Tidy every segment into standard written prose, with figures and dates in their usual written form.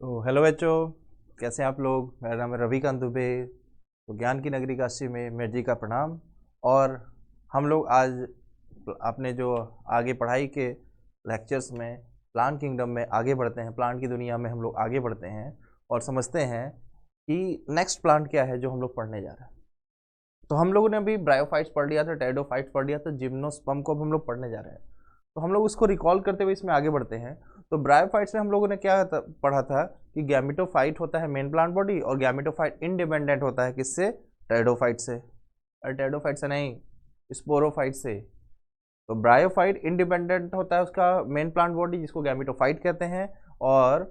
तो हेलो बच्चों, कैसे हैं आप लोग। मेरा नाम है रविकांत दुबे। तो ज्ञान की नगरी काशी में मेरे जी का प्रणाम। और हम लोग आज अपने जो आगे पढ़ाई के लेक्चर्स में प्लांट किंगडम में आगे बढ़ते हैं। प्लांट की दुनिया में हम लोग आगे बढ़ते हैं और समझते हैं कि नेक्स्ट प्लांट क्या है जो हम लोग पढ़ने जा रहे हैं। तो हम लोगों ने अभी ब्रायोफाइट्स पढ़ लिया था, टेरिडोफाइट्स पढ़ लिया था, जिम्नोस्पर्म को अब हम लोग पढ़ने जा रहे हैं। तो हम लोग उसको रिकॉल करते हुए इसमें आगे बढ़ते हैं। तो ब्रायोफाइट्स में हम लोगों ने क्या पढ़ा था कि गैमेटोफाइट होता है मेन प्लांट बॉडी, और गैमेटोफाइट इंडिपेंडेंट होता है किससे? टेरिडोफाइट से। और टेरिडोफाइट से नहीं, स्पोरोफाइट से। तो ब्रायोफाइट इंडिपेंडेंट होता है उसका मेन प्लांट बॉडी, जिसको गैमेटोफाइट कहते हैं। और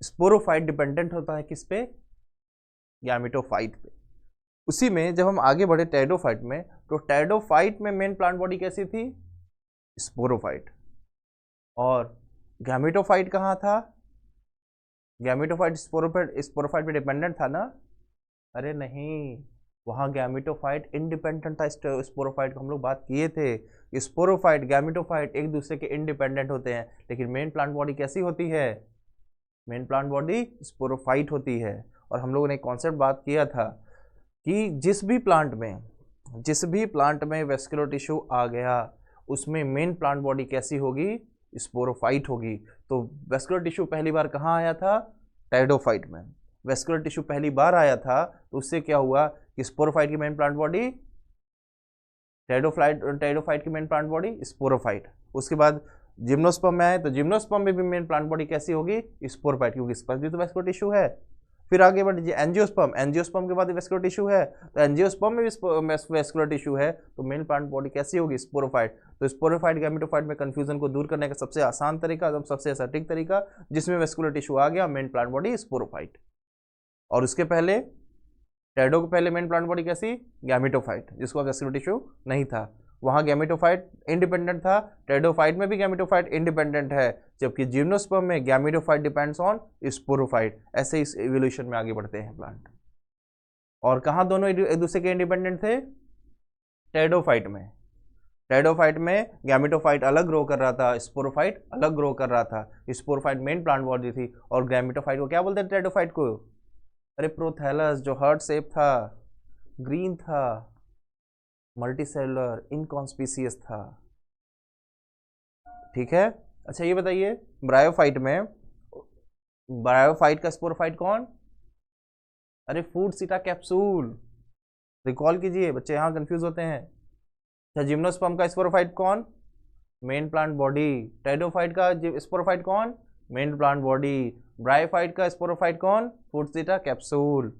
स्पोरोफाइट डिपेंडेंट होता है किस पे? गैमेटोफाइट पे। उसी में जब हम आगे बढ़े टेरिडोफाइट में, तो टेरिडोफाइट में मेन प्लांट बॉडी कैसी थी? स्पोरोफाइट। और गैमेटोफाइट कहाँ था? गैमेटोफाइट स्पोरोफाइट स्पोरोफाइट पे डिपेंडेंट था ना? अरे नहीं, वहाँ गैमेटोफाइट इंडिपेंडेंट था। स्पोरोफाइट को हम लोग बात किए थे। स्पोरोफाइट गैमेटोफाइट एक दूसरे के इंडिपेंडेंट होते हैं, लेकिन मेन प्लांट बॉडी कैसी होती है? मेन प्लांट बॉडी स्पोरोफाइट होती है। और हम लोगों ने एक कॉन्सेप्ट बात किया था कि जिस भी प्लांट में वेस्कुलर टिश्यू आ गया, उसमें मेन प्लांट बॉडी कैसी होगी? स्पोरोफाइट होगी। तो वेस्कुलर टिश्यू पहली बार कहाँ आया था? टेरिडोफाइट में। वेस्कुलर टिश्यू पहली बार आया था तो उससे क्या हुआ कि स्पोरोफाइट की मेन प्लांट बॉडी टेरिडोफाइट की मेन प्लांट बॉडी स्पोरोफाइट। उसके बाद जिम्नोस्पर्म में आए तो जिम्नोस्पर्म में भी मेन प्लांट बॉडी कैसी होगी? स्पोरोफाइट, क्योंकि इस पर भी तो वेस्कुलर टिश्यू है। फिर आगे बढ़ लीजिए एंजियोस्पर्म। एंजियोस्पर्म के बाद वेस्कुलर टिश्यू है, तो एंजियोस्पर्म में भी वेस्कुलर टिश्यू है, तो मेन प्लांट बॉडी कैसी होगी? स्पोरोफाइट। तो स्पोरोफाइट गैमेटोफाइट में कंफ्यूजन को दूर करने का सबसे आसान तरीका, सबसे सटीक तरीका, जिसमें वेस्कुलर टिश्यू आ गया, मेन प्लांट बॉडी स्पोरोफाइट। और उसके पहले टेरिडो के पहले मेन प्लांट बॉडी कैसी? गैमेटोफाइट, जिसको वेस्कुलर टिश्यू नहीं था। वहां गैमेटोफाइट इंडिपेंडेंट था। टेरिडोफाइट में भी गैमेटोफाइट इंडिपेंडेंट है, जबकि जिम्नोस्पर्म में गैमेटोफाइट डिपेंड्स ऑन स्पोरोफाइट। ऐसे इस इवोल्यूशन में आगे बढ़ते हैं प्लांट। और कहाँ दोनों एक दूसरे के इंडिपेंडेंट थे? टेरिडोफाइट में। टेरिडोफाइट में गैमेटोफाइट अलग ग्रो कर रहा था, स्पोरोफाइट अलग ग्रो कर रहा था। स्पोरोफाइट मेन प्लांट बॉडी थी, और गैमेटोफाइट को क्या बोलते हैं टेरिडोफाइट को? अरे प्रोथैलस, जो हार्ट शेप था, ग्रीन था, मल्टीसेलुलर, इनकॉन्स्पीसियस था। ठीक है। अच्छा ये बताइए, ब्रायोफाइट का स्पोरोफाइट कौन? अरे फूड सीटा कैप्सूल। रिकॉल कीजिए, बच्चे यहाँ कंफ्यूज होते हैं। अच्छा, जिम्नोस्पर्म का स्पोरोफाइट कौन? Main plant body. टेरिडोफाइट का स्पोरोफाइट कौन? Main plant body. ब्रायोफाइट का स्पोरोफाइट कौन? फूड सीटा कैप्सूल।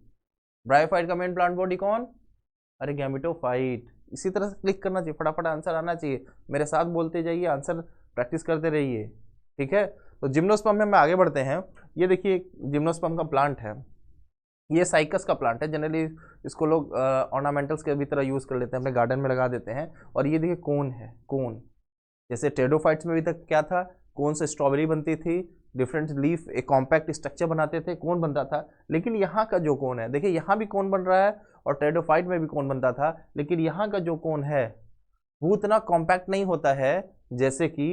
ब्रायोफाइट का मेन प्लांट बॉडी कौन? अरे गैमेटोफाइट। इसी तरह से क्लिक करना चाहिए, फटाफट आंसर आना चाहिए। मेरे साथ बोलते जाइए, आंसर प्रैक्टिस करते रहिए। ठीक है। तो जिम्नोस्पर्म में हम आगे बढ़ते हैं। ये देखिए जिम्नोस्पर्म का प्लांट है। ये साइकस का प्लांट है। जनरली इसको लोग ऑर्नामेंटल्स के भी तरह यूज कर लेते हैं, अपने गार्डन में लगा देते हैं। और ये देखिए कोन है, कोन। जैसे टेरिडोफाइट्स में भी तक क्या था? कोन से स्ट्रॉबेरी बनती थी, डिफरेंट लीफ एक कॉम्पैक्ट स्ट्रक्चर बनाते थे, कोन बनता था। लेकिन यहाँ का जो कोन है, देखिए यहाँ भी कोन बन रहा है, और टेरिडोफाइट में भी कोन बनता था। लेकिन यहाँ का जो कोन है वो उतना कॉम्पैक्ट नहीं होता है जैसे कि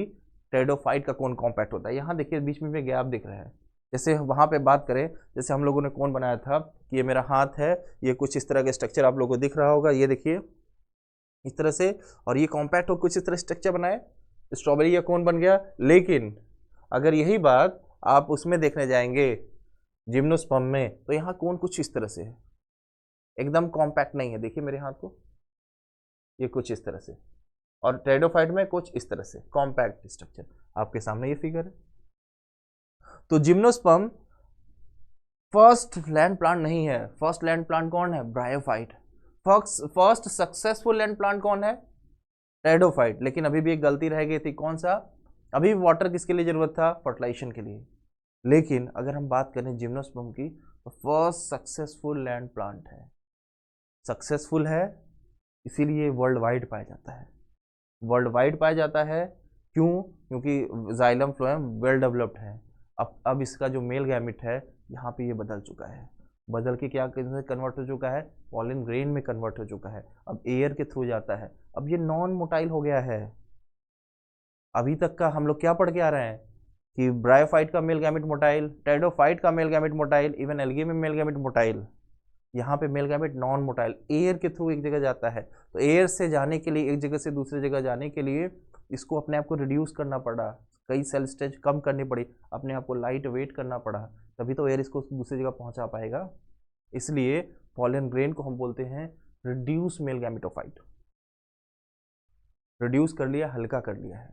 टेरिडोफाइट का कोन कॉम्पैक्ट होता है। यहाँ देखिए बीच में गैप दिख रहा है। जैसे वहाँ पे बात करें, जैसे हम लोगों ने कोन बनाया था कि ये मेरा हाथ है, ये कुछ इस तरह का स्ट्रक्चर आप लोगों को दिख रहा होगा, ये देखिए इस तरह से। और ये कॉम्पैक्ट हो कुछ इस तरह स्ट्रक्चर बनाए, स्ट्रॉबेरी या कोन बन गया। लेकिन अगर यही बात आप उसमें देखने जाएंगे जिम्नोस्पर्म में, तो यहाँ कोन कुछ इस तरह से है, एकदम कॉम्पैक्ट नहीं है। देखिए मेरे हाथ को, ये कुछ इस तरह से। और टेरिडोफाइट में कुछ इस तरह से कॉम्पैक्ट स्ट्रक्चर। आपके सामने ये फिगर है। तो जिम्नोस्पर्म फर्स्ट लैंड प्लांट नहीं है। फर्स्ट लैंड प्लांट कौन है? Bryophyte. First successful land plant कौन है? टेरिडोफाइट। लेकिन अभी भी एक गलती रह गई थी, कौन सा? अभी भी वाटर किसके लिए जरूरत था? फर्टिलाइजेशन के लिए। लेकिन अगर हम बात करें जिम्नोस्पर्म की, तो फर्स्ट सक्सेसफुल लैंड प्लांट है। सक्सेसफुल है इसीलिए वर्ल्ड वाइड पाया जाता है। वर्ल्ड वाइड पाया जाता है क्यों? क्योंकि जाइलम फ्लोएम वेल डेवलप्ड है। अब इसका जो मेल गैमिट है यहाँ पे ये बदल चुका है। बदल के क्या कन्वर्ट हो चुका है? पॉलिन ग्रेन में कन्वर्ट हो चुका है। अब एयर के थ्रू जाता है। अब ये नॉन मोटाइल हो गया है। अभी तक का हम लोग क्या पढ़ के आ रहे हैं कि ब्रायोफाइट का मेल गैमेट मोटाइल, टेरिडोफाइट का male gamete motile, even algae में मेल गैमेट मोटाइल। यहाँ पे male gamete non motile, air के थ्रू एक जगह जाता है, तो एयर से जाने के लिए, एक जगह से दूसरी जगह जाने के लिए इसको अपने आप को रिड्यूस करना पड़ा, कई सेल स्टेज कम करनी पड़ी, अपने आप को लाइट वेट करना पड़ा, तभी तो एयर इसको दूसरी जगह पहुंचा पाएगा। इसलिए पॉलन ग्रेन को हम बोलते हैं रिड्यूस मेल गैमेटोफाइट, रिड्यूस कर लिया, हल्का कर लिया है।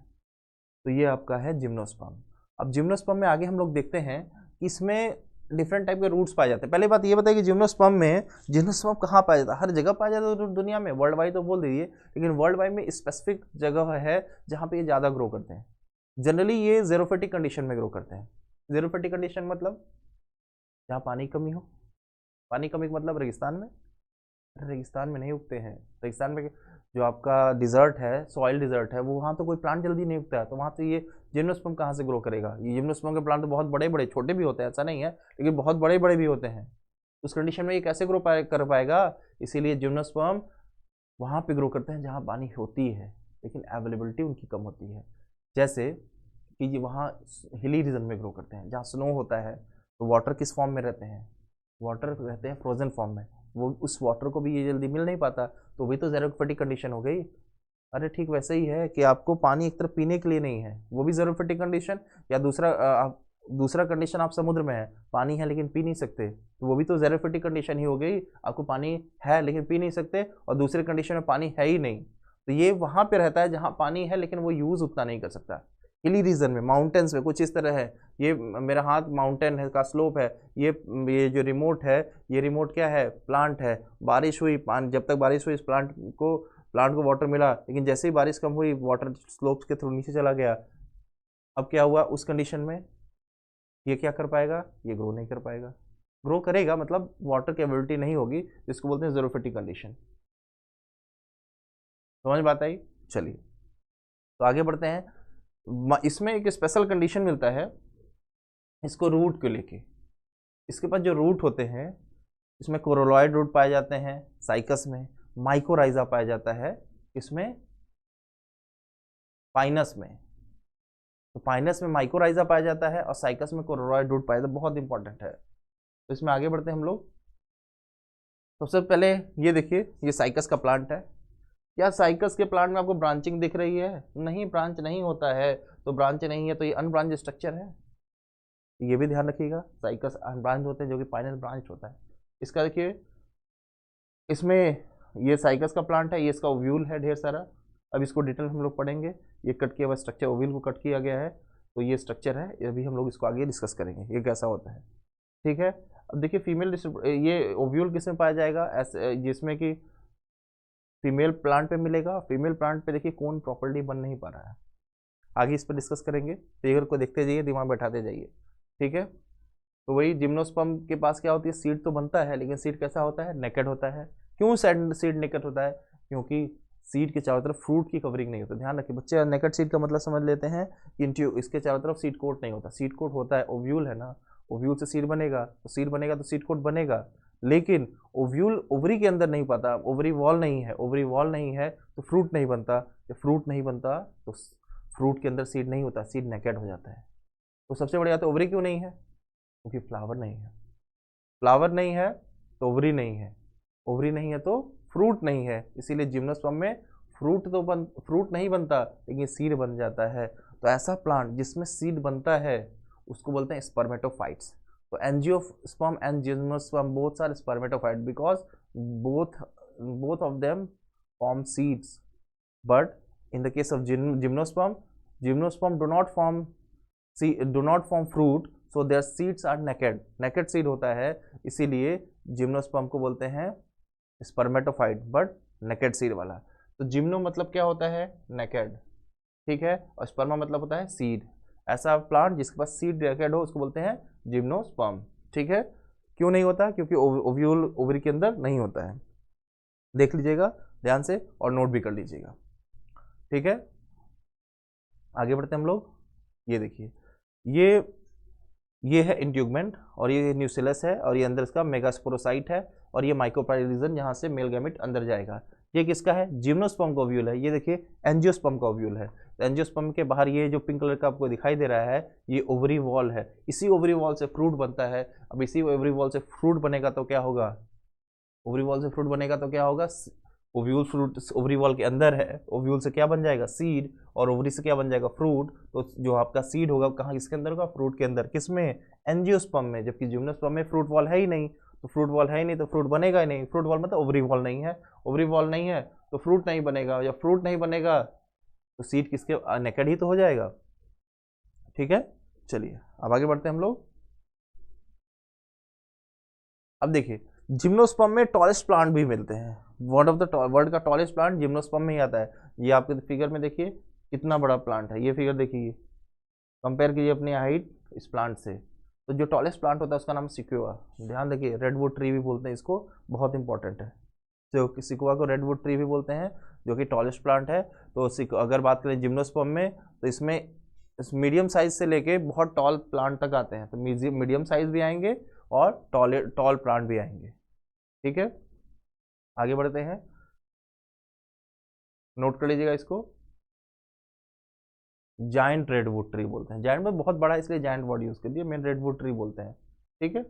तो ये आपका है जिम्नोस्पर्म। अब जिम्नोस्पर्म में आगे हम लोग देखते हैं कि इसमें डिफरेंट टाइप के रूट्स पाए जाते हैं। पहले बात ये बताइए कि जिम्नोस्पर्म कहाँ पाया जाता है? हर जगह पाया जाता है दुनिया में, वर्ल्ड वाइड तो बोल दीजिए, लेकिन वर्ल्ड वाइड में स्पेसिफिक जगह है जहाँ पे ये ज़्यादा ग्रो करते हैं। जनरली ये ज़ेरोफिटिक कंडीशन में ग्रो करते हैं। ज़ेरोफिटिक कंडीशन मतलब जहाँ पानी कमी हो। पानी कमी का मतलब रेगिस्तान में, रेगिस्तान में नहीं उगते हैं। रेगिस्तान में जो आपका डिजर्ट है, सॉइल डिजर्ट है, वो वहाँ तो कोई प्लांट जल्दी नहीं उगता है, तो वहाँ तो ये जिम्नोस्पर्म कहाँ से ग्रो करेगा? ये जिम्नोस्पर्म के प्लांट तो बहुत बड़े बड़े, छोटे भी होते हैं, ऐसा नहीं है, लेकिन बहुत बड़े बड़े भी होते हैं। उस कंडीशन में ये कैसे ग्रो कर पाएगा? इसीलिए जिम्नोस्पर्म वहाँ पे ग्रो करते हैं जहाँ पानी होती है, लेकिन अवेलेबिलिटी उनकी कम होती है। जैसे कि ये वहाँ हिली रीजन में ग्रो करते हैं, जहाँ स्नो होता है, तो वाटर किस फॉर्म में रहते हैं? वाटर रहते हैं फ्रोजन फॉर्म में, वो उस वाटर को भी ये जल्दी मिल नहीं पाता, तो भी तो ज़ेरोफिटिक कंडीशन हो गई। अरे ठीक वैसे ही है कि आपको पानी एक तरफ पीने के लिए नहीं है, वो भी ज़ेरोफिटिक कंडीशन। या दूसरा कंडीशन, आप समुद्र में है, पानी है लेकिन पी नहीं सकते, तो वो भी तो ज़ेरोफिटिक कंडीशन ही हो गई। आपको पानी है लेकिन पी नहीं सकते, और दूसरे कंडीशन में पानी है ही नहीं, तो ये वहाँ पे रहता है जहाँ पानी है लेकिन वो यूज़ उतना नहीं कर सकता। हिली रीजन में, माउंटेन्स में कुछ इस तरह है। ये मेरा हाथ माउंटेन है का स्लोप है, ये जो रिमोट है, ये रिमोट क्या है? प्लांट है। बारिश हुई, जब तक बारिश हुई इस प्लांट को वाटर मिला, लेकिन जैसे ही बारिश कम हुई वाटर स्लोप्स के थ्रू नीचे चला गया। अब क्या हुआ उस कंडीशन में? ये क्या कर पाएगा? ये ग्रो नहीं कर पाएगा। ग्रो करेगा मतलब वाटर की अवेलेबिलिटी नहीं होगी, जिसको बोलते हैं ज़ेरोफिटिक कंडीशन। समझ बात आई? चलिए तो आगे बढ़ते हैं। इसमें एक स्पेशल कंडीशन मिलता है इसको रूट को लेके। इसके पास जो रूट होते हैं, इसमें कोरोलॉइड रूट पाए जाते हैं, साइकस में माइकोराइजा पाया जाता है, इसमें पाइनस में, तो पाइनस में माइकोराइजा पाया जाता है और साइकस में कोरोलॉइड रूट पाया जाता है। बहुत इंपॉर्टेंट है। तो इसमें आगे बढ़ते हैं हम लोग। सबसे पहले ये देखिए, ये साइकस का प्लांट है। क्या साइकस के प्लांट में आपको ब्रांचिंग दिख रही है? नहीं, ब्रांच नहीं होता है, तो ब्रांच नहीं है तो ये अनब्रांच स्ट्रक्चर है, ये भी ध्यान रखिएगा। साइकस अनब्रांच होते हैं, जो कि पाइनस ब्रांच होता है। इसका देखिए, इसमें ये साइकस का प्लांट है, ये इसका ओव्यूल है ढेर सारा। अब इसको डिटेल हम लोग पढ़ेंगे। ये कट किया हुआ स्ट्रक्चर, ओव्यूल को कट किया गया है, तो ये स्ट्रक्चर है। ये अभी हम लोग इसको आगे डिस्कस करेंगे ये कैसा होता है, ठीक है। अब देखिए फीमेल ये ओव्यूल किसमें पाया जाएगा? ऐसे जिसमें कि फीमेल प्लांट पे मिलेगा। फीमेल प्लांट पे देखिए कौन प्रॉपर्टी बन नहीं पा रहा है, आगे इस पर डिस्कस करेंगे। फिगर को देखते जाइए, दिमाग बैठाते जाइए, ठीक है। तो वही जिम्नोस्पर्म के पास क्या होती है? सीड तो बनता है, लेकिन सीड कैसा होता है? नेकेड होता है। क्यों सीड नेकेड होता है? क्योंकि सीड के चारों तरफ फ्रूट की कवरिंग नहीं होती। ध्यान रखिए बच्चे, नेकेड सीड का मतलब समझ लेते हैं कि इसके चारों तरफ सीड कोट नहीं होता। सीड कोट होता है, ओव्यूल है ना, ओव्यूल से सीड बनेगा, तो सीड बनेगा तो सीड कोट बनेगा, लेकिन ओव्यूल ओवरी के अंदर नहीं पाता, ओवरी वॉल नहीं है, ओवरी वॉल नहीं है तो फ्रूट नहीं बनता। जब फ्रूट नहीं बनता तो फ्रूट के अंदर सीड नहीं होता, सीड नेकेड हो जाता है। तो सबसे बड़ी बात है, ओवरी क्यों नहीं है? क्योंकि फ्लावर नहीं है। फ्लावर नहीं है तो ओवरी नहीं है, ओवरी नहीं है तो फ्रूट नहीं है। इसीलिए जिम्नोस्पर्म में फ्रूट नहीं बनता, लेकिन सीड बन जाता है। तो ऐसा प्लांट जिसमें सीड बनता है उसको बोलते हैं स्पर्मेटोफाइट्स। तो angiosperm and gymnosperm both are spermatophyte because both of them form seeds, but in the case of gymnosperm do not form fruit, so their seeds are naked seed होता है। इसीलिए जिम्नोस्पर्म को बोलते हैं स्पर्मेटोफाइट, बट नेकेड सीड वाला। तो gymno मतलब क्या होता है? नेकेड, ठीक है, और स्पर्मा मतलब होता है सीड। ऐसा प्लांट जिसके पास सीड नेकेड हो उसको बोलते हैं जिम्नोस्पर्म, ठीक है। क्यों नहीं होता? क्योंकि ओव्यूल ओवरी के अंदर नहीं होता है। देख लीजिएगा ध्यान से और नोट भी कर लीजिएगा, ठीक है। आगे बढ़ते हैं हम लोग। ये देखिए, ये है इंट्यूगमेंट और ये न्यूसिलस है और ये अंदर इसका मेगास्पोरोसाइट है और ये माइक्रोपाइलिजन, यहाँ से मेल गैमेट अंदर जाएगा। ये किसका है? जिम्नोस्पर्म का ओव्यूल है। ये देखिए एंजियोस्पर्म का ओव्यूल है। तो एंजियोस्पर्म के बाहर ये जो पिंक कलर का आपको दिखाई दे रहा है ये ओवरी वॉल है, इसी ओवरी वॉल से फ्रूट बनता है। अब इसी ओवरी वॉल से फ्रूट बनेगा तो क्या होगा, ओवरी वॉल से फ्रूट बनेगा तो क्या होगा, ओव्यूल फ्रूट ओवरी वॉल के अंदर है, ओव्यूल से क्या बन जाएगा सीड, और ओवरी से क्या बन जाएगा फ्रूट। तो जो आपका सीड होगा कहाँ, किसके अंदर होगा, फ्रूट के अंदर, किसमें, एंजियोस्पर्म में। जबकि जिम्नोस्पर्म में फ्रूट वॉल है ही नहीं, तो फ्रूट वॉल है ही नहीं तो फ्रूट बनेगा ही नहीं। फ्रूट वॉल मतलब ओवरी वॉल नहीं है, ओवरी वॉल नहीं है तो फ्रूट नहीं बनेगा, जब फ्रूट नहीं बनेगा तो सीड किसके, नेकेड ही तो हो जाएगा। ठीक है, चलिए अब आगे बढ़ते हैं हम लोग। अब देखिए जिम्नोस्पर्म में टॉलेस्ट प्लांट भी मिलते हैं, वर्ल्ड का टॉलेस्ट प्लांट जिम्नोस्पर्म में ही आता है। ये आपके फिगर में देखिए कितना बड़ा प्लांट है, ये फिगर देखिए, कंपेयर कीजिए अपनी हाइट इस प्लांट से। तो जो टॉलेस्ट प्लांट होता है उसका नाम सिक्योआ, ध्यान रखिए, रेडवुड ट्री भी बोलते हैं इसको, बहुत इंपॉर्टेंट है। तो सिक्योआ को रेडवुड ट्री भी बोलते हैं, जो कि टॉलेस्ट प्लांट है। तो अगर बात करें जिम्नोस्पर्म में तो इसमें मीडियम साइज से लेके बहुत टॉल प्लांट तक आते हैं, तो मीडियम साइज भी आएंगे और टॉल प्लांट भी आएंगे। ठीक है, आगे बढ़ते हैं, नोट कर लीजिएगा इसको, जायंट रेडवुड ट्री बोलते हैं। जायंट में बहुत बड़ा इसलिए जायंट वर्ड यूज कर दिया, मेन रेडवुड ट्री बोलते हैं। ठीक है,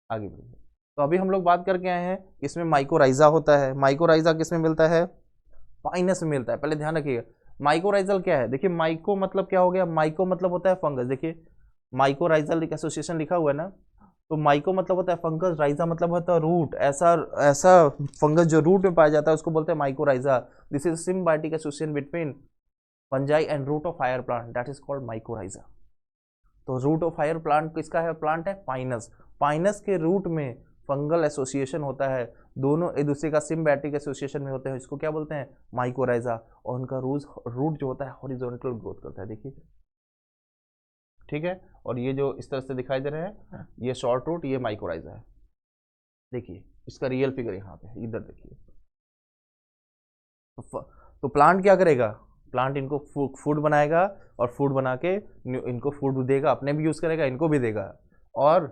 आगे बढ़िए। तो अभी हम लोग बात करके आए हैं, इसमें माइकोराइजा होता है। माइकोराइजा किसमें मिलता है, पाइनस में मिलता है। पहले ध्यान रखिएगा माइकोराइजल क्या है, देखिए माइको मतलब क्या हो गया, माइको मतलब होता है फंगस। देखिए माइकोराइजल एसोसिएशन लिखा हुआ है ना, तो माइको मतलब होता है फंगस, राइजा मतलब होता है रूट। ऐसा ऐसा फंगस जो रूट में पाया जाता है उसको बोलते हैं mycorrhiza. This is symbiotic association between fungi and root of higher plant, that is called mycorrhiza. तो रूट ऑफ हायर प्लांट किसका है, प्लांट है पाइनस। पाइनस के रूट में फंगल एसोसिएशन होता है, दोनों एक दूसरे का सिम्बायोटिक एसोसिएशन में होते हैं, इसको क्या बोलते हैं, माइकोराइजा। और उनका रूट जो होता है हॉरिजॉन्टल ग्रोथ करता है, देखिए। ठीक है, और ये जो इस तरह से दिखाई दे रहे हैं ये शॉर्ट रूट, ये माइकोराइजा है। देखिए इसका रियल फिगर यहाँ पे इधर देखिए। तो प्लांट क्या करेगा, प्लांट इनको फूड बनाएगा और फूड बना के इनको फूड देगा, अपने भी यूज करेगा, इनको भी देगा, और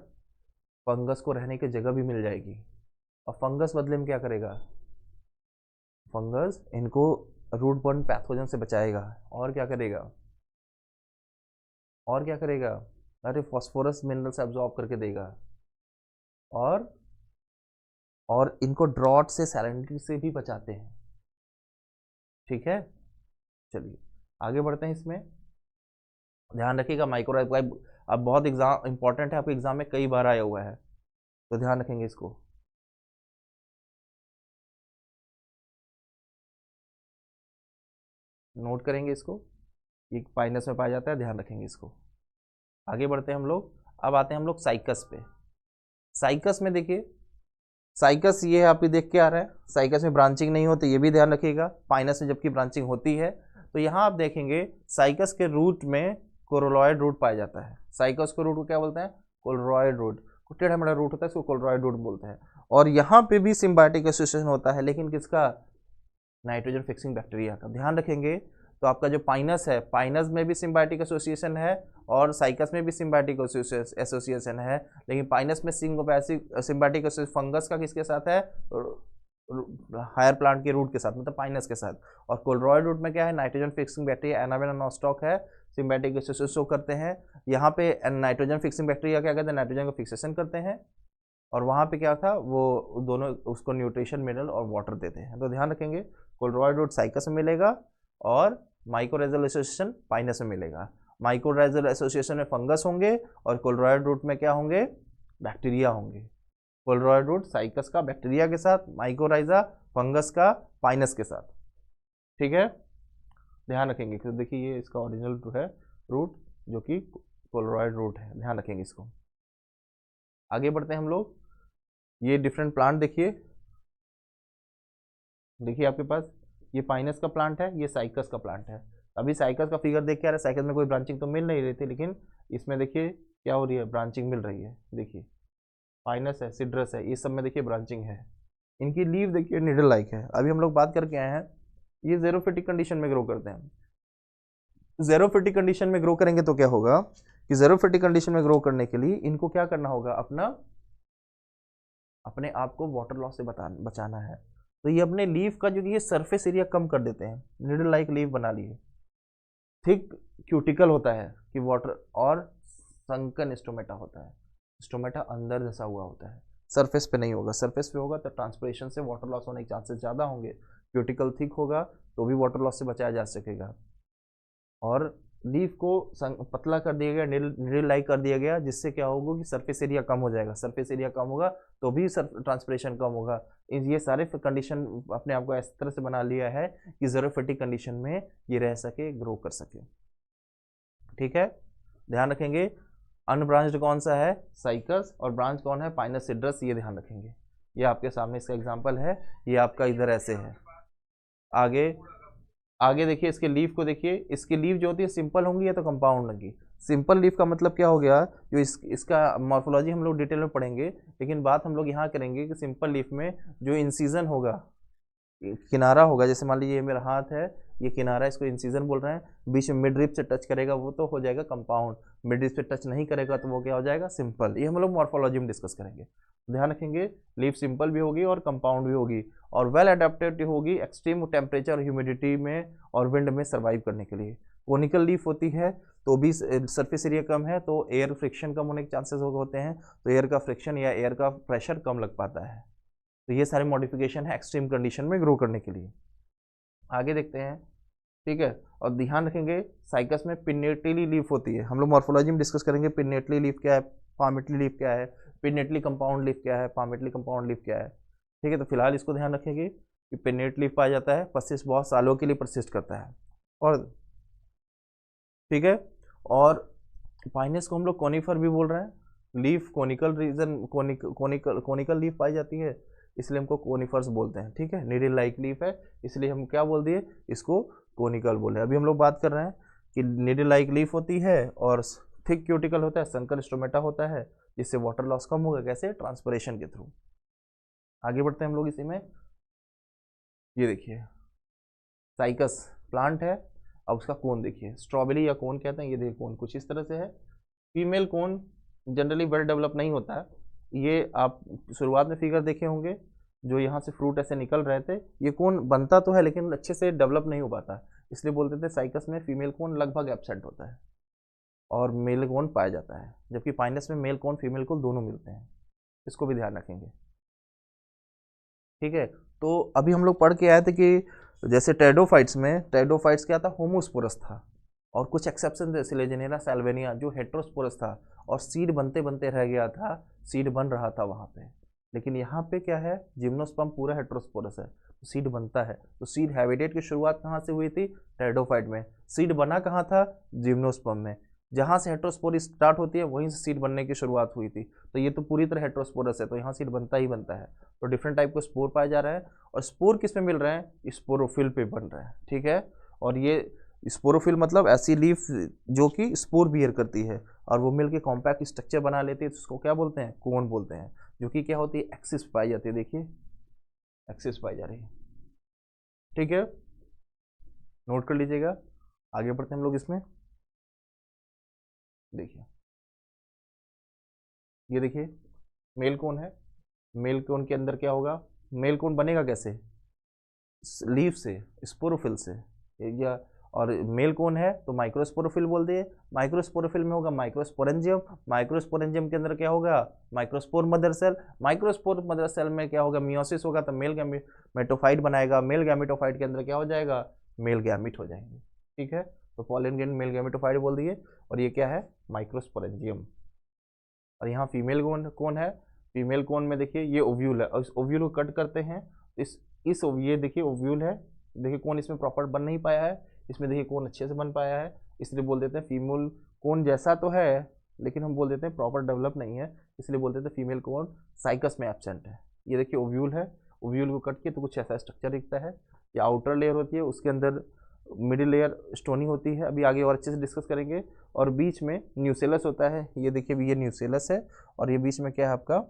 फंगस को रहने की जगह भी मिल जाएगी। और फंगस बदले में क्या करेगा, फंगस इनको रूट बर्न पैथोजन से बचाएगा। और क्या करेगा, और क्या करेगा, अरे फॉस्फोरस मिनरल्स एब्जॉर्ब करके देगा, और इनको ड्रॉट से सैलिनिटी से भी बचाते हैं। ठीक है, चलिए आगे बढ़ते हैं। इसमें ध्यान रखिएगा माइक्रोराइजा अब बहुत एग्जाम इंपॉर्टेंट है, आपके एग्जाम में कई बार आया हुआ है, तो ध्यान रखेंगे इसको। नोट करेंगे इसको, ये पाइनस में पाया जाता है, ध्यान रखेंगे इसको। आगे बढ़ते हैं हम लोग, अब आते हैं हम लोग साइकस पे। साइकस में देखिए, साइकस ये आप ही देख के आ रहा है, साइकस में ब्रांचिंग नहीं होती, ये भी ध्यान रखिएगा। पाइनस में जबकि ब्रांचिंग होती है। तो यहाँ आप देखेंगे साइकस के रूट में कोरोलॉइड रूट पाया जाता है। साइकस के रूट को क्या बोलते हैं, कोलोरॉइड रूट। टेढ़ा मेढ़ा रूट होता है, इसको कोलोरॉइड रूट बोलते हैं। और यहाँ पे भी सिम्बायोटिक एसोसिएशन होता है, लेकिन किसका, नाइट्रोजन फिक्सिंग बैक्टीरिया का। ध्यान रखेंगे, तो आपका जो पाइनस है, पाइनस में भी सिम्बायोटिक एसोसिएशन है और साइकस में भी सिम्बायोटिक एसोसिएशन है, लेकिन पाइनस में सिम्बायोटिक एसोसिएशन फंगस का किसके साथ है, हायर प्लांट के रूट के साथ, मतलब पाइनस के साथ। और कोलोरॉइड रूट में क्या है, nitrogen fixing bacteria anabaena nostoc है, सिम्बायोटिक एसोसिएशन शो करते हैं। यहाँ पे नाइट्रोजन फिक्सिंग बैक्टीरिया क्या करते हैं, नाइट्रोजन को फिक्सेशन करते हैं, और वहाँ पे क्या था, वो दोनों उसको न्यूट्रिशन, मिनरल और वाटर देते हैं। तो ध्यान रखेंगे कोलोरॉइड रूट साइकस में मिलेगा और माइकोराइजल एसोसिएशन पाइनस में मिलेगा। माइकोराइजल एसोसिएशन में फंगस होंगे और कोलोरॉइड रूट में क्या होंगे, बैक्टीरिया होंगे। कोलोरॉइड रूट साइकस का बैक्टीरिया के साथ, माइकोराइजा फंगस का पाइनस के साथ। ठीक है, ध्यान रखेंगे। तो देखिए ये इसका ओरिजिनल है रूट, जो कि कोलोरॉइड रूट है, ध्यान रखेंगे इसको। आगे बढ़ते हैं हम लोग, ये डिफरेंट प्लांट देखिए। देखिए आपके पास ये पाइनस का प्लांट है, ये साइकस का प्लांट है। अभी साइकस का फिगर देख के आ रहा है, साइकस में कोई ब्रांचिंग तो मिल नहीं रही थी, लेकिन इसमें देखिए क्या हो रही है, ब्रांचिंग मिल रही है। देखिए पाइनस है, सिड्रस है, ये सब में देखिए ब्रांचिंग है। इनकी लीव देखिए निडल लाइक है। अभी हम लोग बात करके आए हैं, ये ज़ेरोफिटिक कंडीशन में ग्रो करते हैं। ज़ेरोफिटिक कंडीशन में ग्रो करेंगे तो क्या होगा कि ज़ेरोफिटिक कंडीशन में ग्रो करने के लिए इनको क्या करना होगा, अपने आप को वाटर लॉस से बचाना है। तो ये अपने लीफ का जो कि ये सरफेस एरिया कम कर देते हैं, नीडल लाइक लीफ बना लिए। थिक क्यूटिकल होता है कि वाटर, और संकन स्टोमेटा होता है, स्टोमेटा अंदर धसा हुआ होता है, सरफेस पे नहीं होगा। सरफेस पे होगा तो ट्रांसपिरेशन से वाटर लॉस होने के चांसेस ज़्यादा होंगे। क्यूटिकल थिक होगा तो भी वाटर लॉस से बचाया जा सकेगा। और लीफ को पतला कर दिया गया, नीडल लाइक कर दिया गया, जिससे क्या होगा कि सरफेस एरिया कम हो जाएगा। सरफेस एरिया कम होगा तो भी ट्रांसपिरेशन कम होगा। ये सारे कंडीशन अपने आप को इस तरह से बना लिया है कि ज़ेरोफिटिक कंडीशन में ये रह सके, ग्रो कर सके। ठीक है, ध्यान रखेंगे। अनब्रांच्ड कौन सा है? साइकस। और ब्रांच कौन है? Pinus Cedrus. ये ध्यान रखेंगे। ये आपके सामने इसका एग्जांपल है, ये आपका इधर ऐसे है। आगे आगे देखिए, इसके लीफ को देखिए। इसकी लीफ जो होती है सिंपल होंगी या तो कंपाउंड होंगी। सिंपल लीफ का मतलब क्या हो गया, जो इसका मॉर्फोलॉजी हम लोग डिटेल में पढ़ेंगे, लेकिन बात हम लोग यहाँ करेंगे कि सिंपल लीफ में जो इंसीजन होगा, किनारा होगा, जैसे मान लीजिए ये मेरा हाथ है, ये किनारा, इसको इंसीजन बोल रहे हैं, बीच में मिड रिप से टच करेगा वो तो हो जाएगा कंपाउंड, मिड रिप से टच नहीं करेगा तो वो क्या हो जाएगा? सिंपल। ये हम लोग मॉर्फोलॉजी में डिस्कस करेंगे। ध्यान रखेंगे, लीफ सिंपल भी होगी और कंपाउंड भी होगी, और वेल अडेप्टेड होगी एक्सट्रीम टेम्परेचर और ह्यूमिडिटी में और विंड में सर्वाइव करने के लिए। कोनिकल लीफ होती है तो भी सरफेस एरिया कम है तो एयर फ्रिक्शन कम होने के चांसेस होते हैं, तो एयर का फ्रिक्शन या एयर का प्रेशर कम लग पाता है। तो ये सारे मॉडिफिकेशन है एक्सट्रीम कंडीशन में ग्रो करने के लिए। आगे देखते हैं। ठीक है, और ध्यान रखेंगे साइकस में पिन्नेटली लीफ होती है। हम लोग मॉर्फोलॉजी में डिस्कस करेंगे पिन्नेटली लीफ क्या है, पामेटली लीफ क्या है, पिन्नेटली कंपाउंड लीफ क्या है, पामेटली कंपाउंड लीफ क्या है। ठीक है, तो फिलहाल इसको ध्यान रखेंगे कि पिन्नेट लीफ पाया जाता है, परसिस्ट बहुत सालों के लिए परसिस्ट करता है। और ठीक है, और पाइनस को हम लोग कोनिफर भी बोल रहे हैं। Leaf conical region, conical leaf पाई जाती है, इसलिए हमको कोनिफर्स बोलते हैं। ठीक है, नीडल लाइक लीफ है इसलिए हम क्या बोल दिए, इसको कोनिकल बोले। अभी हम लोग बात कर रहे हैं कि नीडल लाइक लीफ होती है और थिक क्यूटिकल होता है, संकर स्टोमेटा होता है, जिससे वाटर लॉस कम होगा। कैसे? ट्रांसपिरेशन के थ्रू। आगे बढ़ते हैं हम लोग इसी में। ये देखिए साइकस प्लांट है, अब उसका कोन देखिए, स्ट्रॉबेरी या कोन कहते हैं। ये देखिए कोन कुछ इस तरह से है। Female cone generally well develop नहीं होता है। ये आप शुरुआत में फिगर देखे होंगे, जो यहाँ से फ्रूट ऐसे निकल रहे थे, ये कोन बनता तो है लेकिन अच्छे से डेवलप नहीं हो पाता, इसलिए बोलते थे साइकस में फीमेल कोन लगभग एब्सेंट होता है और मेल कोन पाया जाता है, जबकि पाइनस में मेल कोन फीमेल कोन दोनों मिलते हैं। इसको भी ध्यान रखेंगे। ठीक है, तो अभी हम लोग पढ़ के आए थे कि जैसे टेडोफाइट्स क्या था? होमोस्पोरस था, और कुछ एक्सेप्शन थे, सिलेजेनेरा सैल्वेनिया जो हेट्रोस्पोरस था और सीड बनते बनते रह गया था, सीड बन रहा था वहाँ पे। लेकिन यहाँ पे क्या है, जिम्नोस्पर्म पूरा हेट्रोस्पोरस है तो सीड बनता है। तो सीड हैबिटेट की शुरुआत कहाँ से हुई थी? टेडोफाइट में। सीड बना कहाँ था? जिम्नोस्पर्म में। जहाँ से हेट्रोस्पोर स्टार्ट होती है वहीं से सीड बनने की शुरुआत हुई थी। तो ये तो पूरी तरह हेट्रोस्पोरस है, तो यहाँ सीड बनता ही बनता है। तो डिफरेंट टाइप के स्पोर पाए जा रहे हैं, और स्पोर किस में मिल रहे हैं? स्पोरोफिल पे बन रहे हैं। ठीक है, और ये स्पोरोफिल मतलब ऐसी लीफ जो कि स्पोर बियर करती है और वो मिलके कॉम्पैक्ट स्ट्रक्चर बना लेती है, तो उसको क्या बोलते हैं? कोन बोलते हैं। जो कि क्या होती है? एक्सिस पाई जाती है। देखिए एक्सिस पाई जा रही है। ठीक है, नोट कर लीजिएगा। आगे बढ़ते हैं हम लोग इसमें। देखिए ये देखिए मेल कोन है। मेल कोन के अंदर क्या होगा? मेल कोन बनेगा कैसे? लीफ से, स्पोरोफिल से। या और मेल कोन है तो माइक्रोस्पोरोफिल बोल दिए। माइक्रोस्पोरोफिल में होगा माइक्रोस्पोरेंजियम। माइक्रोस्पोरेंजियम के अंदर क्या होगा? Microspore mother cell. Microspore mother cell में क्या होगा? मियोसिस होगा तो मेल गैमेटोफाइट बनाएगा। मेल गैमेटोफाइट के अंदर क्या हो जाएगा? मेल गैमिट हो जाएंगे। ठीक है, तो पॉलन ग्रेन मेल गैमेटोफाइट बोल दिए। और ये क्या है? माइक्रोस्पोरेंजियम। और यहाँ फीमेल कौन है? फीमेल कोन में देखिए ये ओव्यूल है, और इस ओव्यूल को कट करते हैं। इस ये देखिए ओव्यूल है, देखिए कौन इसमें प्रॉपर बन नहीं पाया है, इसमें देखिए कौन अच्छे से बन पाया है, इसलिए बोल देते हैं फीमेल कोन जैसा तो है लेकिन हम बोल देते हैं प्रॉपर डेवलप नहीं है, इसलिए बोल देते हैं फीमेल कोन साइकस में एब्सेंट है। ये देखिए ओव्यूल है, ओव्यूल को कट के तो कुछ ऐसा स्ट्रक्चर दिखता है। ये आउटर लेयर होती है, उसके अंदर मिडिल लेयर स्टोनी होती है, अभी आगे और अच्छे से डिस्कस करेंगे। और बीच में न्यूसेलस होता है, ये देखिए ये न्यूसेलस है, और ये बीच में क्या है आपका?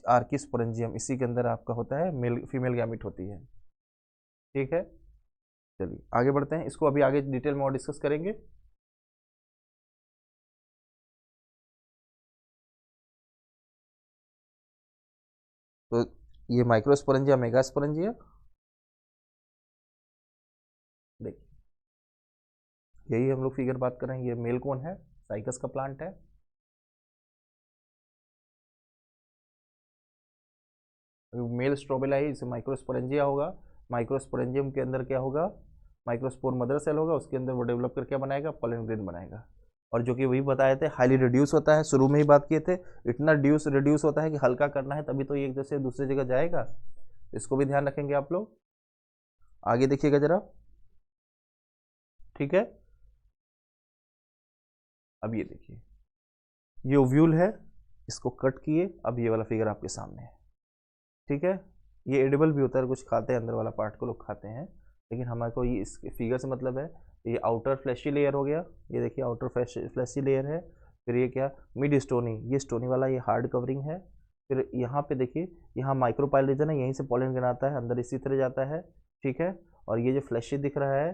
आर्किस्पोरेंजियम, इसी के अंदर आपका होता है मेल फीमेल गैमिट होती है। ठीक है, चलिए आगे बढ़ते हैं, इसको अभी आगे डिटेल में और डिस्कस करेंगे। तो ये माइक्रोस्पोरेंजिया, मेगास्पोरेंजिया। देखिए यही हम लोग फिगर बात कर रहे हैं। ये मेल कौन है, साइकस का प्लांट है। मेल स्ट्रोबिला ही इसे माइक्रोस्पोरेंजिया होगा। माइक्रोस्पोरेंजियम के अंदर क्या होगा, माइक्रोस्पोर मदर सेल होगा, उसके अंदर वो डेवलप करके क्या बनाएगा, पॉलन ग्रेन बनाएगा। और जो कि वही बताए थे, हाईली रिड्यूस होता है, शुरू में ही बात किए थे, इतना रिड्यूस होता है कि हल्का करना है तभी तो ये एक जगह से दूसरी जगह जाएगा। इसको भी ध्यान रखेंगे आप लोग। आगे देखिएगा जरा, ठीक है। अब ये देखिए, ये ओव्यूल है, इसको कट किए, अब ये वाला फिगर आपके सामने है, ठीक है। ये एडिबल भी होता है, कुछ खाते हैं, अंदर वाला पार्ट को लोग खाते हैं, लेकिन हमारे को ये इस फिगर से मतलब है। ये आउटर फ्लैशी लेयर हो गया, ये देखिए आउटर फ्लैशी लेयर है। फिर ये क्या, मिड स्टोनी, ये स्टोनी वाला ये हार्ड कवरिंग है। फिर यहाँ पे देखिए, यहाँ माइक्रोपाइल रीजन है, यहीं से पॉलन ग्रेन आता है, अंदर इसी तरह जाता है, ठीक है। और ये जो फ्लैशी दिख रहा है,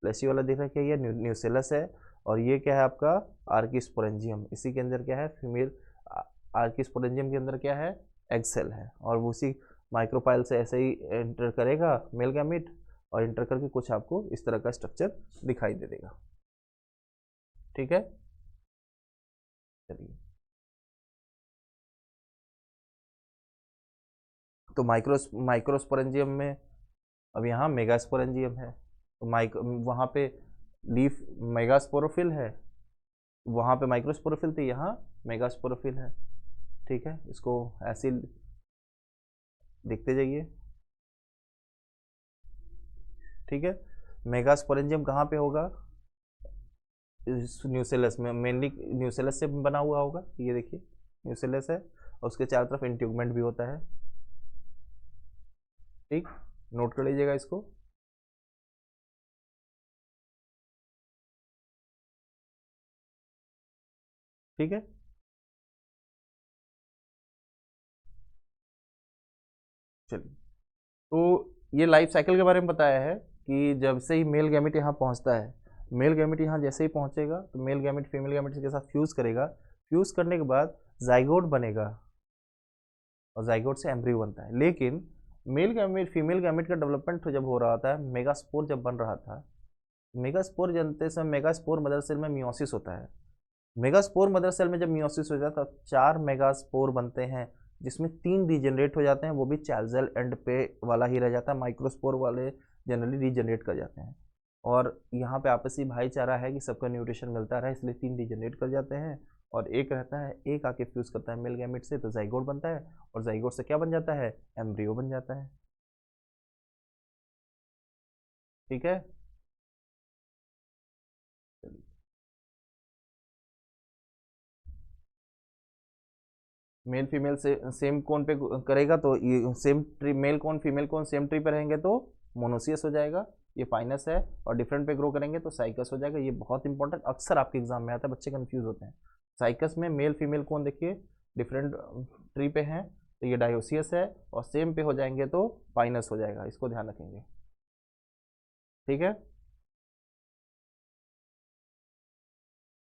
फ्लैशी वाला दिख रहा है, क्या ये न्यूसेलस है। और ये क्या है आपका आर्किस्पोरेंजियम, इसी के अंदर क्या है, फीमेल आर्किस्पोरेंजियम के अंदर क्या है, एग सेल है। और वो उसी माइक्रोपाइल से ऐसे ही एंटर करेगा मेल गैमिट, और इंटर करके कुछ आपको इस तरह का स्ट्रक्चर दिखाई दे देगा, ठीक है। चलिए, तो माइक्रोस्पोरेंजियम में, अब यहाँ मेगास्पोरेंजियम है, तो वहाँ पे लीफ मेगास्पोरोफिल है, वहाँ पे माइक्रोस्पोरोफिल थी, यहाँ मेगास्पोरोफिल है, ठीक है। इसको ऐसे देखते जाइए, ठीक है। मेगास्पोरेंजियम कहाँ पे होगा, न्यूसेलस में, मेनली न्यूसेलस से बना हुआ होगा, ये देखिए न्यूसेलस है, और उसके चारों तरफ इंट्यूगमेंट भी होता है, ठीक। नोट कर लीजिएगा इसको, ठीक है। चलिए, तो ये लाइफ साइकिल के बारे में बताया है कि जब से ही मेल गैमेट यहाँ पहुँचता है, मेल गैमेट यहाँ जैसे ही पहुँचेगा तो मेल गैमेट फीमेल गैमेट के साथ फ्यूज़ करेगा, फ्यूज़ करने के बाद जाइगोट बनेगा, और जाइगोट से एम्ब्रियो बनता है। लेकिन मेल गैमेट फीमेल गैमेट का डेवलपमेंट जब हो रहा था, मेगास्पोर जब बन रहा था, मेगास्पोर जनते समय मेगास्पोर मदर सेल में मियोसिस होता है। मेगास्पोर मदर सेल में जब मियोसिस हो जाता है तो 4 मेगास्पोर बनते हैं, जिसमें 3 रीजनरेट हो जाते हैं, वो भी चैल्जल एंड पे वाला ही रह जाता है, माइक्रोस्पोर वाले जनरली रीजनरेट कर जाते हैं। और यहाँ पे आपसी भाईचारा है कि सबका न्यूट्रिशन मिलता रहे, इसलिए 3 रीजनरेट कर जाते हैं, और एक रहता है, एक आके फ्यूज करता है मेल गैमेट से, तो जाइगोट बनता है, और जाइगोट से क्या बन जाता है, एम्ब्रियो बन जाता है, ठीक है। मेल फीमेल से सेम कोन पे करेगा तो ये सेम ट्री, मेल कौन फीमेल कौन सेम ट्री पे रहेंगे तो मोनोसियस हो जाएगा, ये फाइनस है। और डिफरेंट पे ग्रो करेंगे तो साइकस हो जाएगा। ये बहुत इंपॉर्टेंट, अक्सर आपके एग्जाम में आता है, बच्चे कंफ्यूज होते हैं। साइकस में मेल फीमेल कौन देखिए डिफरेंट ट्री पे हैं, तो ये डायोसियस है, और सेम पे हो जाएंगे तो फाइनस हो जाएगा, इसको ध्यान रखेंगे, ठीक है।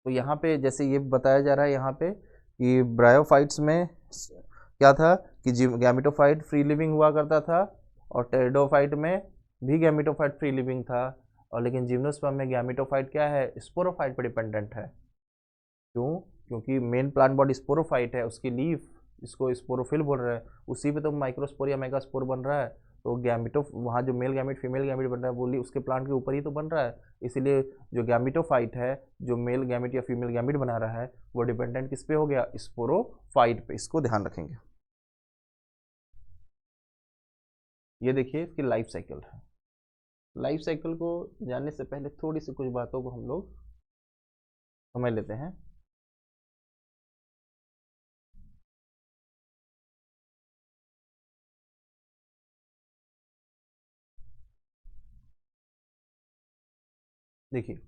तो यहाँ पे जैसे ये बताया जा रहा है यहाँ पे कि ब्रायोफाइट्स में क्या था कि गैमेटोफाइट फ्री लिविंग हुआ करता था, और टेरिडोफाइट में भी गैमेटोफाइट फ्री लिविंग था, और लेकिन जिम्नोस्पर्म में गैमेटोफाइट क्या है, स्पोरोफाइट पर डिपेंडेंट है। क्यों, क्योंकि मेन प्लांट बॉडी स्पोरोफाइट है, उसकी लीफ इसको स्पोरोफिल बोल रहा है, उसी पे तो माइक्रोस्पोर या मेगास्पोर बन रहा है। तो गैमिटो वहाँ जो मेल गैमिट फीमेल गैमिट बन रहा है, वो उसके प्लांट के ऊपर ही तो बन रहा है। इसीलिए जो गैमिटोफाइट है, जो मेल गैमिट या फीमेल गैमिट बना रहा है, वो डिपेंडेंट किस पे हो गया, स्पोरोफाइट पे, इसको ध्यान रखेंगे। ये देखिए इसकी लाइफ साइकिल है। लाइफ साइकिल को जानने से पहले थोड़ी सी कुछ बातों को हम लोग समझ लेते हैं। देखिए,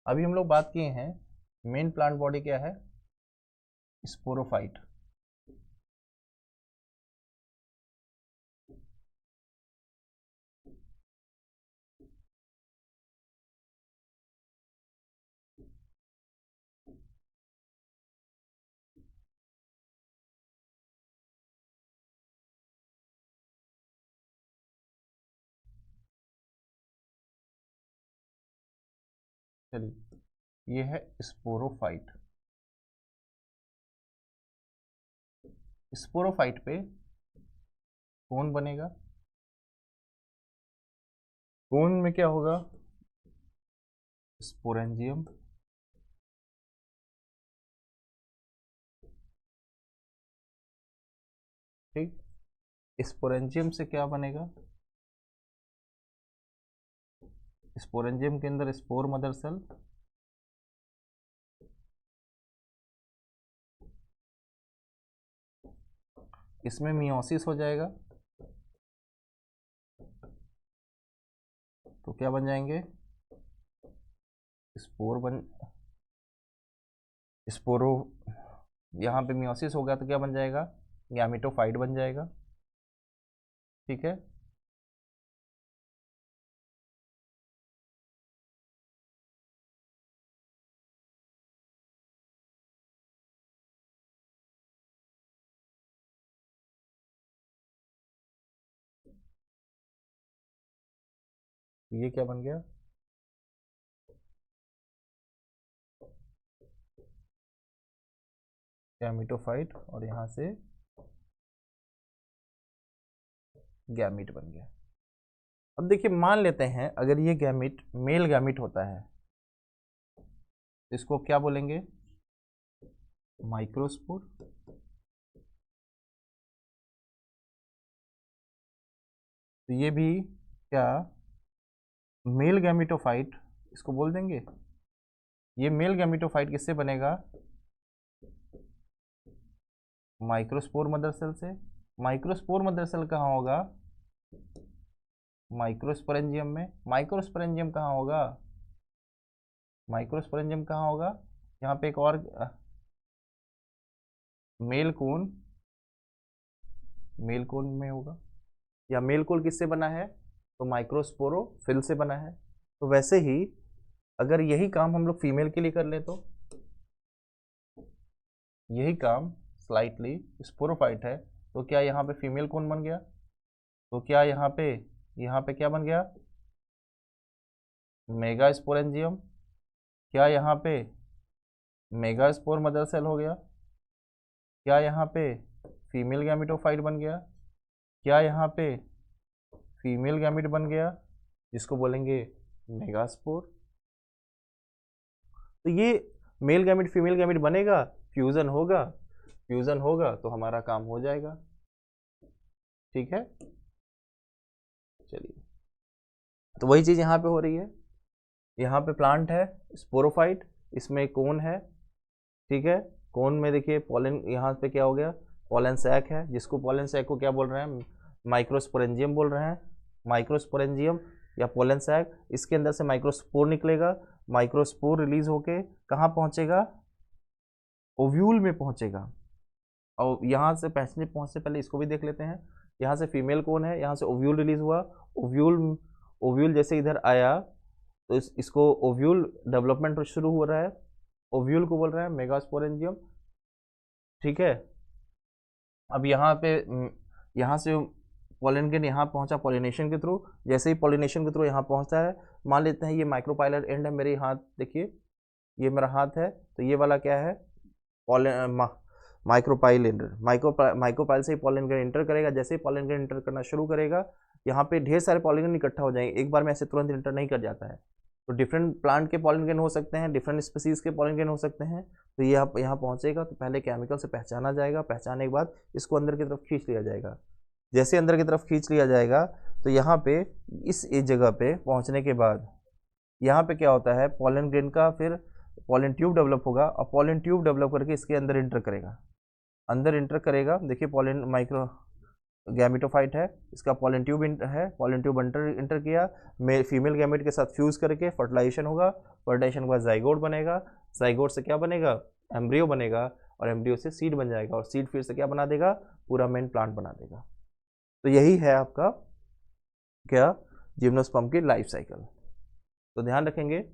अभी हम लोग बात किए हैं मेन प्लांट बॉडी क्या है, स्पोरोफाइट। चलिए ये है स्पोरोफाइट। स्पोरोफाइट पे कौन बनेगा, कौन में क्या होगा, स्पोरेंजियम, ठीक। स्पोरेंजियम से क्या बनेगा, स्पोरेंजियम के अंदर स्पोर मदर सेल, इसमें मियोसिस हो जाएगा, तो क्या बन जाएंगे, स्पोर बन, स्पोरो, यहाँ पे मियोसिस होगा तो क्या बन जाएगा, गैमेटोफाइट बन जाएगा, ठीक है। ये क्या बन गया, गैमेटोफाइट, और यहाँ से गैमीट बन गया। अब देखिए मान लेते हैं अगर ये गैमीट मेल गैमीट होता है, इसको क्या बोलेंगे, माइक्रोस्पोर। तो ये भी क्या मेल गैमिटोफाइट, इसको बोल देंगे, ये मेल गैमिटोफाइट किससे बनेगा, माइक्रोस्पोर मदर सेल से। माइक्रोस्पोर मदर सेल कहाँ होगा, माइक्रोस्पोरेंजियम में। माइक्रोस्पोरेंजियम कहाँ होगा, माइक्रोस्पोरेंजियम कहाँ होगा, यहाँ पे एक और मेल कोन, मेल कोन में होगा, या मेल कोन किससे बना है, तो माइक्रोस्पोरोफिल से बना है। तो वैसे ही अगर यही काम हम लोग फीमेल के लिए कर ले, तो यही काम स्लाइटली स्पोरोफाइट है, तो क्या यहाँ पे फीमेल कौन बन गया, तो क्या यहाँ पे क्या बन गया, मेगा स्पोरेंजियम। क्या यहाँ पे मेगा स्पोर मदर सेल हो गया, क्या यहाँ पे फीमेल गैमिटोफाइट बन गया, क्या यहाँ पे फीमेल गैमिट बन गया, जिसको बोलेंगे मेगास्पोर। तो ये मेल गैमिट फीमेल गैमिट बनेगा, फ्यूजन होगा, फ्यूजन होगा तो हमारा काम हो जाएगा, ठीक है। चलिए तो वही चीज यहाँ पे हो रही है, यहाँ पे प्लांट है स्पोरोफाइट, इसमें कोन है, ठीक है। कोन में देखिए पॉलन, यहाँ पे क्या हो गया, पॉलन सैक है, जिसको पॉलन सैक को क्या बोल रहे हैं, माइक्रोस्पोरेंजियम बोल रहे हैं। माइक्रोस्पोरेंजियम या पोलन सैक, इसके अंदर से माइक्रोस्पोर निकलेगा, माइक्रोस्पोर रिलीज होके कहाँ पहुंचेगा, ओव्यूल में पहुंचेगा। और यहाँ से पहुंचने पहले इसको भी देख लेते हैं, यहाँ से फीमेल कौन है, यहाँ से ओव्यूल रिलीज हुआ, ओव्यूल, ओव्यूल जैसे इधर आया तो इसको ओव्यूल डेवलपमेंट शुरू हो रहा है, ओव्यूल को बोल रहे हैं मेगास्पोरेंजियम, ठीक है। अब यहाँ पे यहाँ से पॉलन ग्रेन यहाँ पहुँचा पॉलिनेशन के थ्रू, जैसे ही पॉलिनेशन के थ्रू यहाँ पहुँचता है, मान लेते हैं ये माइक्रोपाइलर एंड है, मेरे हाथ देखिए, ये मेरा हाथ है, तो ये वाला क्या है, माइक्रोपाइल एंडर, माइक्रोपाइल से ही पॉलन ग्रेन इंटर करेगा। जैसे ही पॉलन ग्रेन इंटर करना शुरू करेगा, यहाँ पे ढेर सारे पॉलन ग्रेन इकट्ठा हो जाएंगे, एक बार में ऐसे तुरंत इंटर नहीं कर जाता है, तो डिफरेंट प्लांट के पॉलन ग्रेन हो सकते हैं, डिफरेंट स्पीसीज के पॉलन ग्रेन हो सकते हैं। तो ये यहाँ पहुँचेगा तो पहले केमिकल से पहचाना जाएगा, पहचानने के बाद इसको अंदर की तरफ खींच लिया जाएगा। जैसे अंदर की तरफ खींच लिया जाएगा तो यहाँ पे इस जगह पे पहुँचने के बाद यहाँ पे क्या होता है, पॉलन ग्रेन का फिर पॉलन ट्यूब डेवलप होगा, और पॉलन ट्यूब डेवलप करके इसके अंदर इंटर करेगा, अंदर इंटर करेगा। देखिए पॉलन माइक्रो गैमिटोफाइट है, इसका पॉलन ट्यूब है, पॉलन ट्यूब इंटर किया, फीमेल गैमेट के साथ फ्यूज करके फर्टिलाइजेशन होगा, फर्टिलाइजेशन के बाद जाइगोट बनेगा, जाइगोट से क्या बनेगा, एम्ब्रियो बनेगा, और एम्ब्रियो से सीड बन जाएगा, और सीड फिर से क्या बना देगा, पूरा मेन प्लांट बना देगा। तो यही है आपका क्या, जिम्नोस्पर्म की लाइफ साइकिल। तो ध्यान रखेंगे,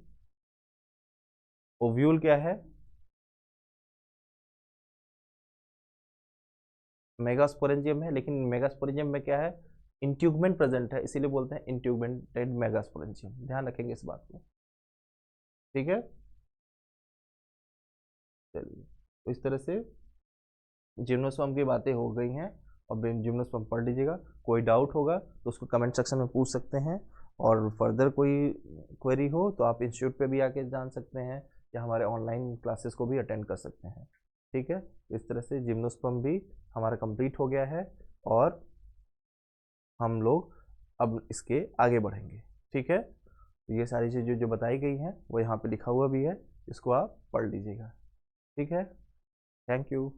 ओव्यूल क्या है, मेगास्पोरेंजियम है, लेकिन मेगास्पोरेंजियम में क्या है, इंट्यूगमेंट प्रेजेंट है, इसीलिए बोलते हैं इंट्यूगमेंटेड मेगास्पोरेंजियम। ध्यान रखेंगे इस बात को। ठीक है, चलिए तो इस तरह से जिम्नोस्पर्म की बातें हो गई हैं, और जिम्नोस्पर्म पढ़ लीजिएगा। कोई डाउट होगा तो उसको कमेंट सेक्शन में पूछ सकते हैं, और फर्दर कोई क्वेरी हो तो आप इंस्टीट्यूट पे भी आके जान सकते हैं, या हमारे ऑनलाइन क्लासेस को भी अटेंड कर सकते हैं। ठीक है, इस तरह से जिम्नोस्पर्म भी हमारा कंप्लीट हो गया है, और हम लोग अब इसके आगे बढ़ेंगे। ठीक है, तो ये सारी चीज़ें जो बताई गई हैं वो यहाँ पे लिखा हुआ भी है, इसको आप पढ़ लीजिएगा। ठीक है, थैंक यू।